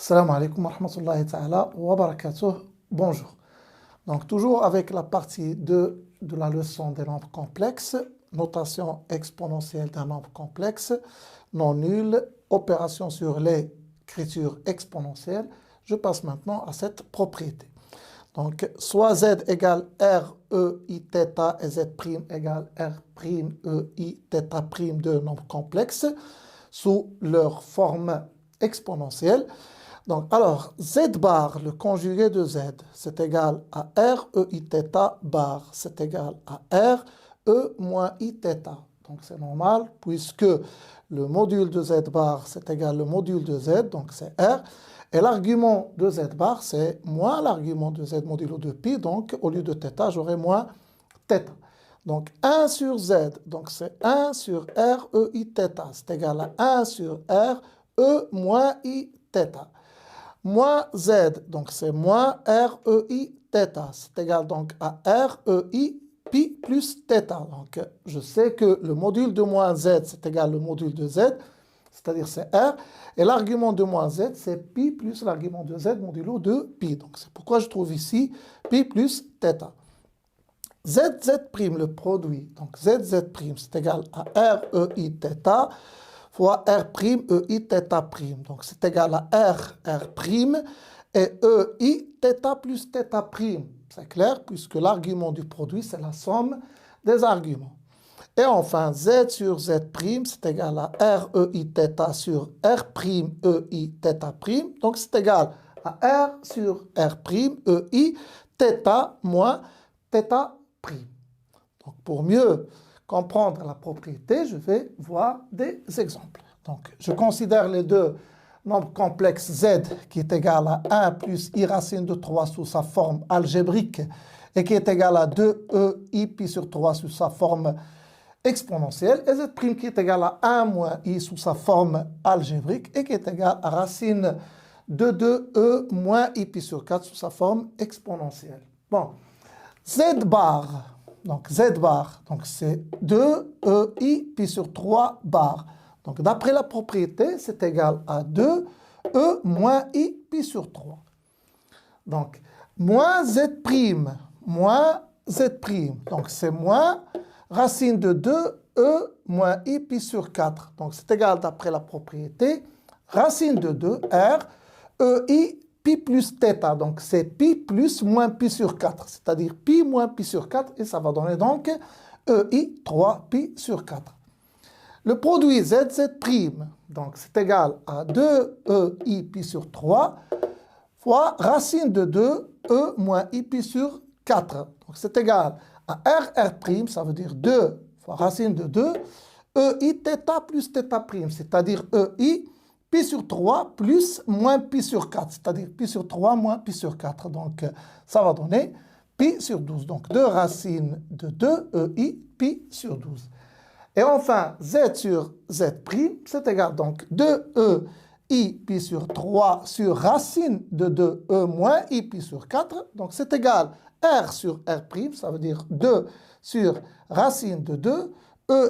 Assalamu alaikum wa rahmatullahi ta'ala wa barakatuh. Bonjour. Donc, toujours avec la partie 2 de la leçon des nombres complexes, notation exponentielle d'un nombre complexe, non nul, opération sur l'écriture exponentielle. Je passe maintenant à cette propriété. Donc, soit z égale r, e, i, θ et z' égale r', e, i, θ' de nombres complexes sous leur forme exponentielle. Donc, alors, z bar, le conjugué de z, c'est égal à r, e, i, θ bar, c'est égal à r, e moins i, θ. Donc, c'est normal, puisque le module de z bar, c'est égal au module de z, donc c'est r. Et l'argument de z bar, c'est moins l'argument de z modulo de pi, donc au lieu de θ, j'aurai moins θ. Donc 1 sur z, donc c'est 1 sur r, e, i, θ, c'est égal à 1 sur r, e moins i, θ. Moins z, donc c'est moins r, e, i, θ, c'est égal donc à r, e, i, pi plus θ. Donc je sais que le module de moins z, c'est égal au module de z, c'est-à-dire c'est r, et l'argument de moins z, c'est pi plus l'argument de z modulo de pi. Donc c'est pourquoi je trouve ici pi plus θ. ZZ', le produit, donc ZZ', c'est égal à R, E, I, θ, fois R', E, I, θ'. Donc c'est égal à R, R', et E, I, θ plus θ'. C'est clair, puisque l'argument du produit, c'est la somme des arguments. Et enfin, Z sur Z', c'est égal à R, E, I, θ sur R', E, I, θ'. Donc c'est égal à R sur R', E, I, θ moins θ'. Donc, pour mieux comprendre la propriété, je vais voir des exemples. Donc, je considère les deux nombres complexes z qui est égal à 1 plus i racine de 3 sous sa forme algébrique et qui est égal à 2e i pi sur 3 sous sa forme exponentielle, et z' qui est égal à 1 moins i sous sa forme algébrique et qui est égal à racine de 2e moins i pi sur 4 sous sa forme exponentielle. Bon, z bar, donc z bar, donc c'est 2e pi sur 3 bar. Donc d'après la propriété, c'est égal à 2e moins i pi sur 3. Donc moins z', donc c'est moins racine de 2e moins i pi sur 4. Donc c'est égal d'après la propriété, racine de 2, r, e, i, pi plus θ, donc c'est pi plus moins pi sur 4, c'est-à-dire pi moins pi sur 4, et ça va donner donc EI 3 pi sur 4. Le produit ZZ', donc c'est égal à 2EI pi sur 3 fois racine de 2E moins I pi sur 4. Donc c'est égal à RR', ça veut dire 2 fois racine de 2, EI θ plus θ', c'est-à-dire EI pi sur 3 plus moins pi sur 4, c'est-à-dire pi sur 3 moins pi sur 4. Donc, ça va donner pi sur 12. Donc, 2 racines de 2 EI pi sur 12. Et enfin, z sur z', c'est égal donc 2 EI pi sur 3 sur racine de 2 E moins I pi sur 4. Donc, c'est égal R sur R', ça veut dire 2 sur racine de 2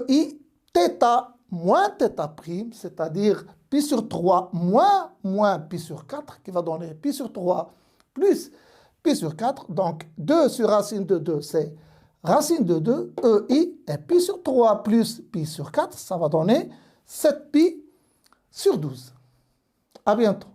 EI θ moins θ', c'est-à-dire pi sur 3 moins pi sur 4, qui va donner pi sur 3 plus pi sur 4. Donc, 2 sur racine de 2, c'est racine de 2, EI, et pi sur 3 plus pi sur 4, ça va donner 7 pi sur 12. À bientôt.